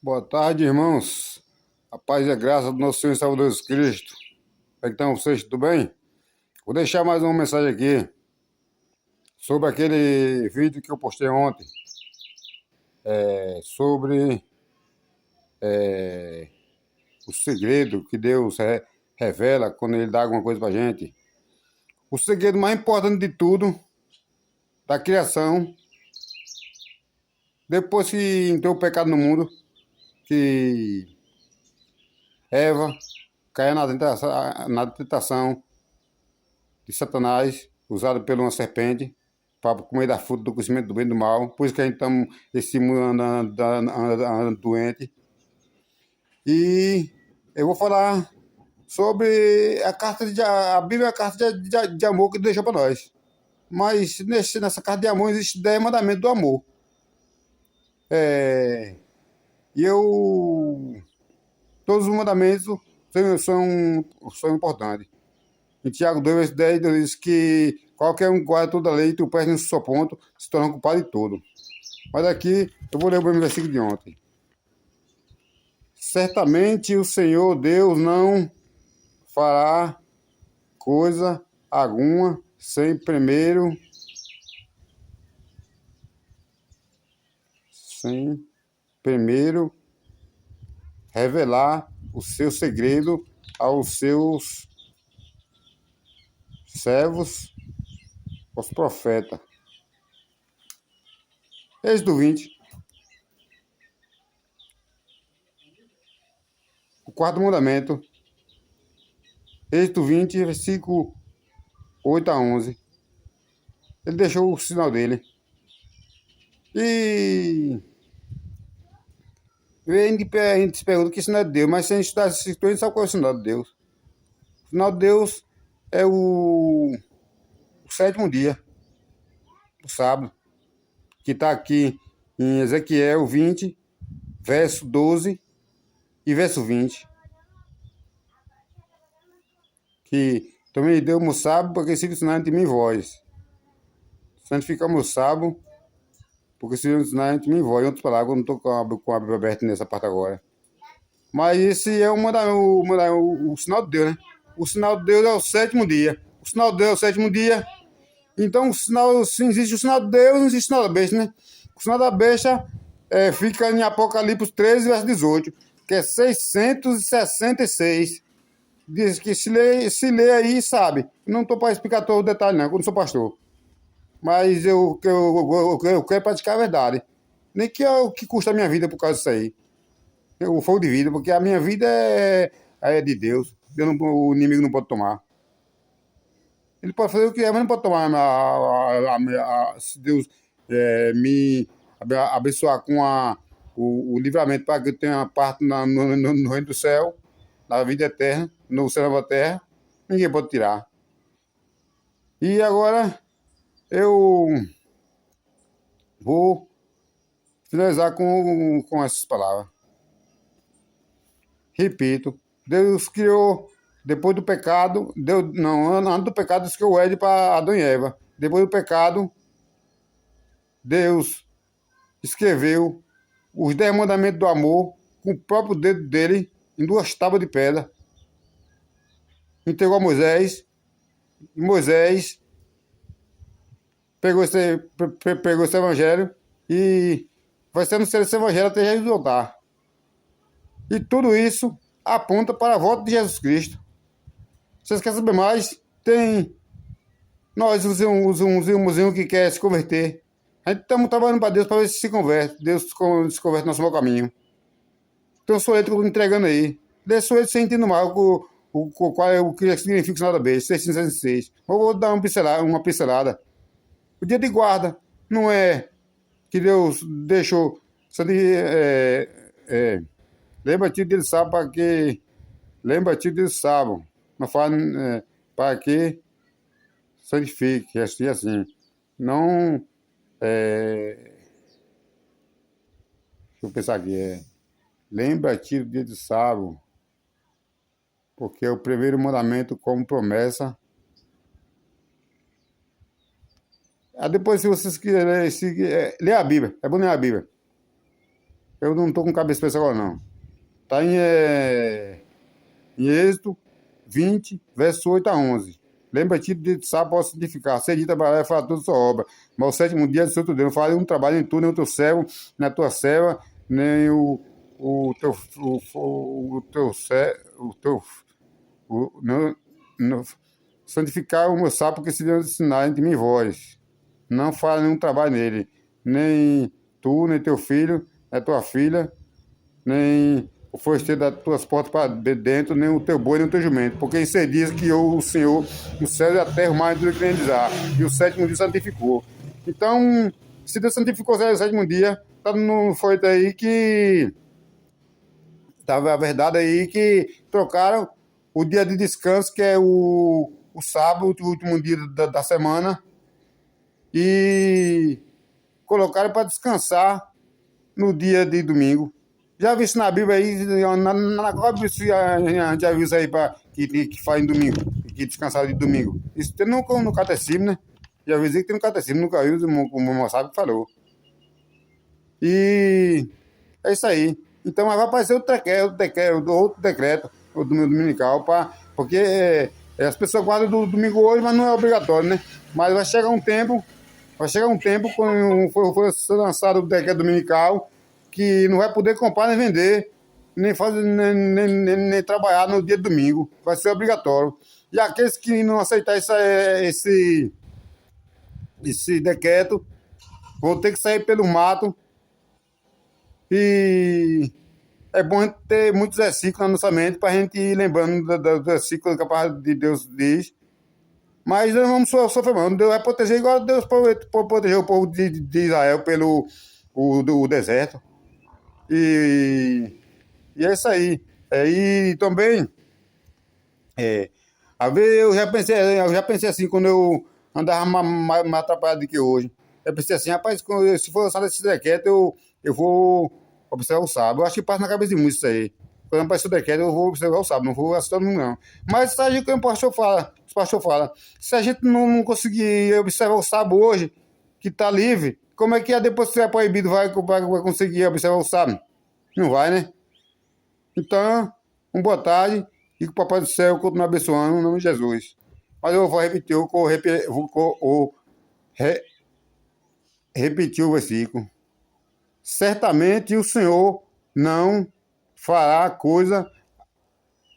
Boa tarde, irmãos. A paz e a graça do nosso Senhor e Salvador Jesus Cristo. Como é que estão vocês? Tudo bem? Vou deixar mais uma mensagem aqui sobre aquele vídeo que eu postei ontem, sobre o segredo que Deus revela quando Ele dá alguma coisa pra gente. O segredo mais importante de tudo, da criação, depois que entrou o pecado no mundo, que Eva caiu na tentação de Satanás, usado por uma serpente, para comer da fruta do conhecimento do bem e do mal. Por isso que a gente está esse mundo andando doente. E eu vou falar sobre a Bíblia é a carta de amor que Deus deixou para nós. Mas nessa carta de amor existe 10 mandamentos do amor. E todos os mandamentos são importantes. Em Tiago 2, verso 10, Deus diz que qualquer um guarda toda a lei e tu perde no seu ponto, se torna culpado de tudo. Mas aqui eu vou ler o primeiro versículo de ontem. Certamente o Senhor Deus não fará coisa alguma sem primeiro revelar o seu segredo aos seus servos, os profetas. Êxodo 20. O quarto mandamento. Êxodo 20, versículo 8 a 11. Ele deixou o sinal dele. E a gente se pergunta que sinal é de Deus, mas se a gente estudar essa escritura, a gente sabe qual é o sinal de Deus. O sinal de Deus é o sétimo dia, o sábado, que está aqui em Ezequiel 20, verso 12 e verso 20. Que também Deus me sábado, porque se ensinar entre mim e vós. Santificar o sábado, porque se ensinar entre mim e vós. Em outras palavras, eu não estou com a Bíblia aberta nessa parte agora. Mas esse é o sinal de Deus, né? O sinal de Deus é o sétimo dia. O sinal de Deus é o sétimo dia. Então, se existe o sinal de Deus, não existe o sinal da besta, né? O sinal da besta fica em Apocalipse 13, verso 18, que é 666. Diz que se lê aí, sabe. Não estou para explicar todo o detalhe, não, eu não sou pastor. Mas eu quero praticar a verdade. Nem que é o que custa a minha vida por causa disso aí. O fogo de vida, porque a minha vida é de Deus. O inimigo não pode tomar. Ele pode fazer o que é, mas não pode tomar. Se Deus me abençoar com o livramento para que eu tenha parte no reino do céu, na vida eterna, no céu da terra, ninguém pode tirar. E agora eu vou finalizar com essas palavras. Repito, Deus criou, depois do pecado, antes do pecado, Deus criou o Éden para Adão e Eva. Depois do pecado, Deus escreveu os 10 mandamentos do amor com o próprio dedo dele em 2 tábuas de pedra. Entregou a Moisés, e Moisés pegou esse evangelho e vai sendo esse evangelho até Jesus voltar. E tudo isso aponta para a volta de Jesus Cristo. Vocês querem saber mais? Tem nós, os irmãozinhos que querem se converter. A gente estamos trabalhando para Deus para ver se se converte. Deus se converte no nosso mau caminho. Então sou eu que estou entregando aí. Sou eu sem entender mal o que significa o sinal da besta, 666. Eu vou dar uma pincelada. O dia de guarda não é que Deus deixou. Lembra-te dele sábado para que. Lembra-te dele sábado. Não fala para que santifique, assim. Não. Deixa eu pensar aqui. Lembra-te do dia de sábado. Porque é o primeiro mandamento como promessa. Depois, se vocês quiserem ler a Bíblia, é bom ler a Bíblia. Eu não estou com cabeça para isso agora, não. Está em Êxodo 20, verso 8 a 11. Lembra-te de sábado para santificar. 6 dias trabalhar e fazer toda a sua obra. Mas o sétimo dia é do seu Deus. Não fale um trabalho em tu, nem o teu servo, nem a tua serva, nem o teu, o teu, o teu, não, não, santificar o meu sábado, porque se deu ensinar entre mim e vós. Não fale nenhum trabalho nele. Nem tu, nem teu filho, nem tua filha, nem o foresteiro das tuas portas para dentro, nem o teu boi, nem o teu jumento. Porque em 6 dias que eu, o Senhor, o céu e a terra, o mar e tudo que realizar. E o sétimo dia santificou. Então, se Deus santificou o sétimo dia, tá no folheto aí que estava a verdade aí que trocaram o dia de descanso, que é o sábado, o último dia da semana, e colocaram para descansar no dia de domingo. Já vi isso na Bíblia aí, qual Bíblia a gente já viu isso aí que faz em domingo, que descansar de domingo? Isso tem no catecismo, né? Já vi dizer que tem no catecismo, nunca vi, o meu sabe falou. E é isso aí. Então vai aparecer outro decreto o domingo dominical, porque as pessoas guardam do domingo hoje, mas não é obrigatório, né? Mas vai chegar um tempo quando for ser lançado o decreto dominical, que não vai poder comprar nem vender, nem fazer nem trabalhar no dia de domingo. Vai ser obrigatório. E aqueles que não aceitar esse decreto vão ter que sair pelo mato. E é bom a gente ter muitos versículos na nossa mente para a gente ir lembrando dos versículos que a palavra de Deus diz. Mas nós vamos sofrer, não. Deus vai proteger igual Deus protegeu o povo de Israel pelo do deserto. E é isso aí. E também, a ver, eu já pensei assim, quando eu andava mais atrapalhado do que hoje. Eu pensei assim, rapaz, se for lançado esse decreto, eu vou observar o sábado. Eu acho que passa na cabeça de muitos isso aí. Quando aparecer o decreto, eu vou observar o sábado, não vou assistir todo mundo, não. Mas a gente, como o pastor fala, se a gente não conseguir observar o sábado hoje, que está livre, como é que depois que é proibido vai conseguir observar o sábado? Não vai, né? Então, uma boa tarde e que o Papai do Céu continue abençoando em nome de Jesus. Mas eu vou repetir, re- repetir o versículo. Certamente o Senhor não fará coisa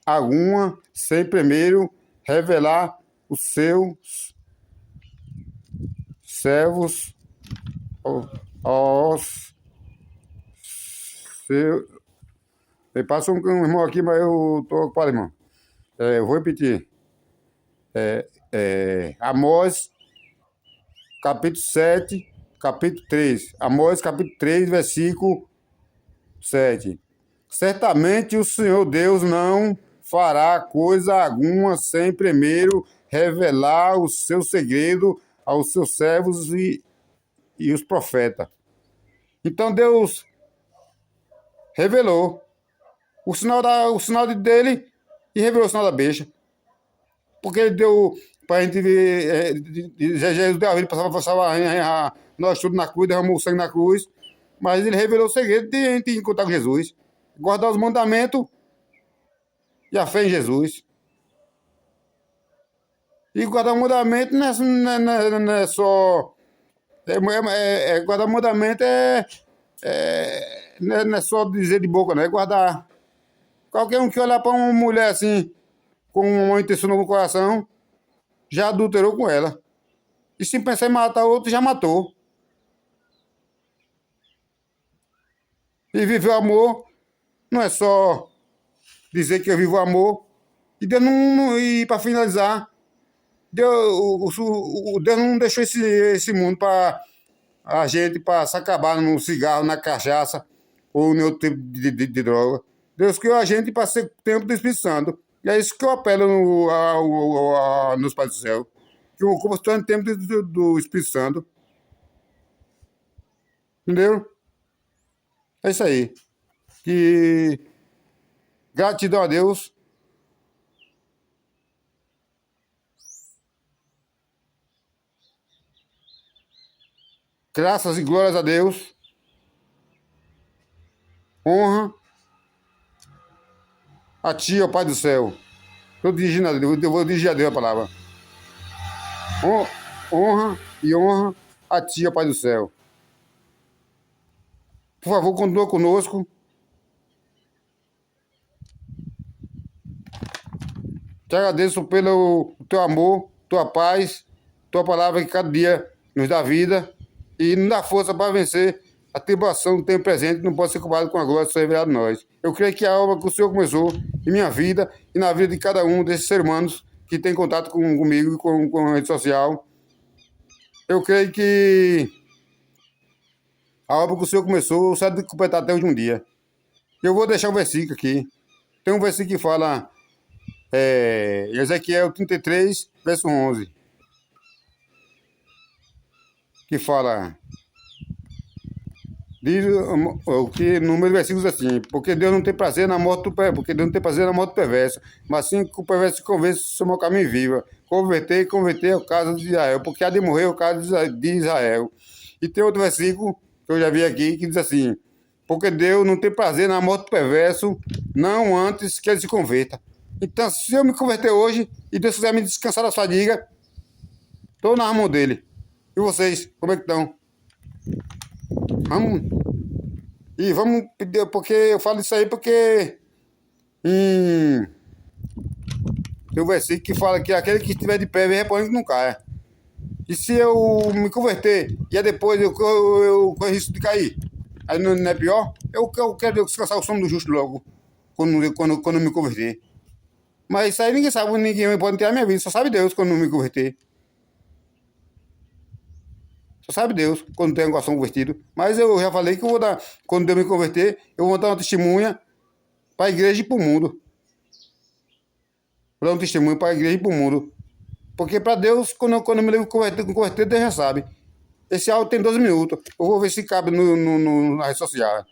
alguma sem primeiro revelar os seus servos aos seus. Passa um irmão aqui, mas eu estou ocupado, irmão. Eu vou repetir. Amós, capítulo 7, capítulo 3. Amós, capítulo 3, versículo 7. Certamente o Senhor Deus não fará coisa alguma sem primeiro revelar o seu segredo aos seus servos e os profetas. Então Deus revelou o sinal dele e revelou o sinal da besta. Porque ele deu para a gente ver, Jesus deu a vida, passava nós tudo na cruz, derramou o sangue na cruz, mas ele revelou o segredo de a gente encontrar com Jesus, guardar os mandamentos e a fé em Jesus. E guardar o mandamento não é só. Guardar o mandamento não é só dizer de boca, não é guardar. Qualquer um que olhar para uma mulher assim, com uma intenção no coração, já adulterou com ela. E se pensar em matar outro, já matou. E viver o amor não é só dizer que eu vivo o amor. E Deus e para finalizar, Deus não deixou esse mundo para a gente para se acabar no cigarro, na cachaça ou em outro tipo de droga. Deus criou a gente para ser tempo do Espírito Santo. E é isso que eu apelo nos Pais do Céu. Que o corpo está em tempo do Espírito Santo. Entendeu? É isso aí. Que gratidão a Deus. Graças e glórias a Deus. honra a ti, ó Pai do céu. Estou dirigindo a Deus, eu vou dirigir a Deus a palavra. Honra e honra a ti, ó Pai do céu. Por favor, continua conosco. Te agradeço pelo teu amor, tua paz, tua palavra que cada dia nos dá vida e nos dá força para vencer a tribulação do tempo presente, que não pode ser comparado com a glória que foi revelada em nós. Eu creio que a obra que o Senhor começou em minha vida e na vida de cada um desses seres humanos que tem contato comigo, com a rede social, eu creio que a obra que o Senhor começou será de completar até hoje um dia. Eu vou deixar um versículo aqui. Tem um versículo que fala... Ezequiel 33, verso 11, que fala, diz o que no meio do versículo diz assim: porque Deus não tem prazer na morte do perverso, mas sim que o perverso se convença do seu mau caminho e viva. Converter ao caso de Israel, porque há de morrer o caso de Israel. E tem outro versículo que eu já vi aqui que diz assim: porque Deus não tem prazer na morte do perverso, não antes que ele se converta. Então, se eu me converter hoje e Deus quiser me descansar da fadiga, estou na mão dele. E vocês, como é que estão? Vamos pedir, porque eu falo isso aí porque tem um versículo que fala que aquele que estiver de pé vem repondo que não caia. E se eu me converter e depois eu corro risco de cair, aí não é pior? Eu quero descansar o sono do justo logo, quando eu me converter. Mas isso aí ninguém sabe, ninguém pode ter a minha vida, só sabe Deus quando eu me converter. Só sabe Deus quando tem um coração convertido. Mas eu já falei que eu vou dar, quando eu me converter, eu vou dar uma testemunha para a igreja e para o mundo. Vou dar um testemunho para a igreja e para o mundo. Porque para Deus, quando eu me converter, Deus já sabe. Esse áudio tem 12 minutos. Eu vou ver se cabe na rede social.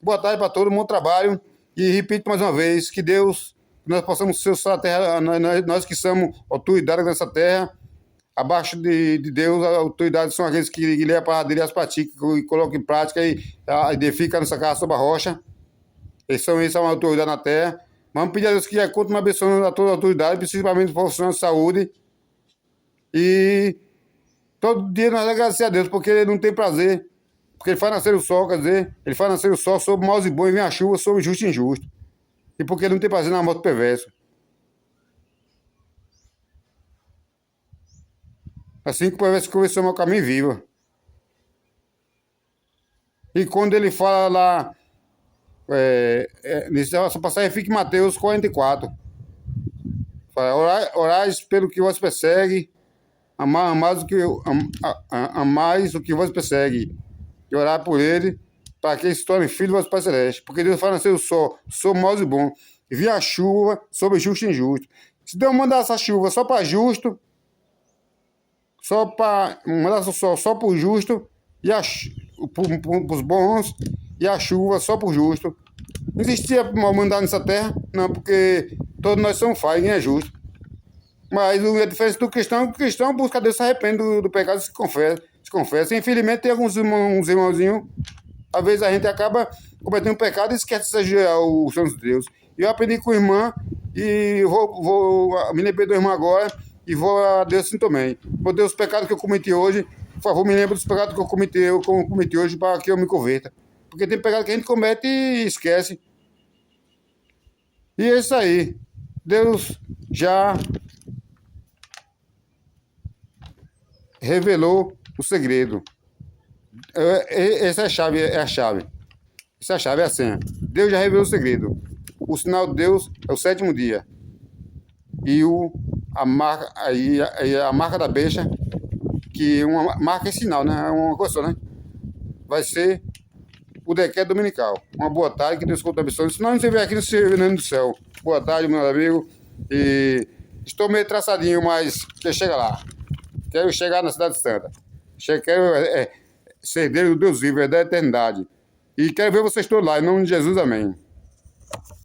Boa tarde para todo mundo, trabalho. E repito mais uma vez, que Deus... nós possamos ser a terra, nós que somos autoridades nessa terra, abaixo de Deus, as autoridades são aqueles que lê a palavra dele, as praticam e colocam em prática e edificam nessa casa sobre a rocha. Eles são uma autoridade na terra. Vamos pedir a Deus que continue abençoando a toda a autoridade, principalmente os profissionais de saúde. E todo dia nós agradecemos a Deus, porque Ele não tem prazer. Porque Ele faz nascer o sol, quer dizer, Ele faz nascer o sol sobre maus e bons e vem a chuva sobre justo e injusto. E porque ele não tem prazer na morte do perverso. Assim que o perverso conversou meu caminho viva. E quando ele fala lá, nessa passagem fica em Mateus 44. Fala, orais pelo que vos persegue, amais o que vos persegue, e orar por ele, para que ele se torne filho do vosso Pai Celeste. Porque Deus faz nascer o sol sobre maus e bons, e vir a chuva sobre justo e injusto. Se Deus mandar essa chuva só para justo, só para mandar o sol só para o justo, e para os bons, e a chuva só para o justo, não existia mal mandar nessa terra, não, porque todos nós somos falhos, ninguém é justo. Mas a diferença do cristão é que o cristão busca Deus, se arrepende do pecado e se confessa. Infelizmente tem alguns irmãozinhos, às vezes a gente acaba cometendo um pecado e esquece de ser o Santo de Deus. Eu aprendi com a irmã e me lembrei da irmã agora e vou a Deus assim também. Meu Deus, os pecados que eu cometi hoje, por favor, me lembre dos pecados que eu cometi hoje para que eu me converta. Porque tem pecado que a gente comete e esquece. E é isso aí. Deus já revelou o segredo. Essa é a chave, Essa é a chave, é a senha. Deus já revelou o segredo. O sinal de Deus é o sétimo dia. E a marca da besta, que uma marca é sinal, né? É uma coisa só, né? Vai ser o decreto dominical. Uma boa tarde, que Deus continue abençoando. Se não, você vê aqui no Reino do Céu. Boa tarde, meu amigo. E estou meio traçadinho, mas quero chegar lá. Quero chegar na Cidade Santa. Quero ser Deus do Deus vivo, da eternidade. E quero ver vocês todos lá, em nome de Jesus, amém.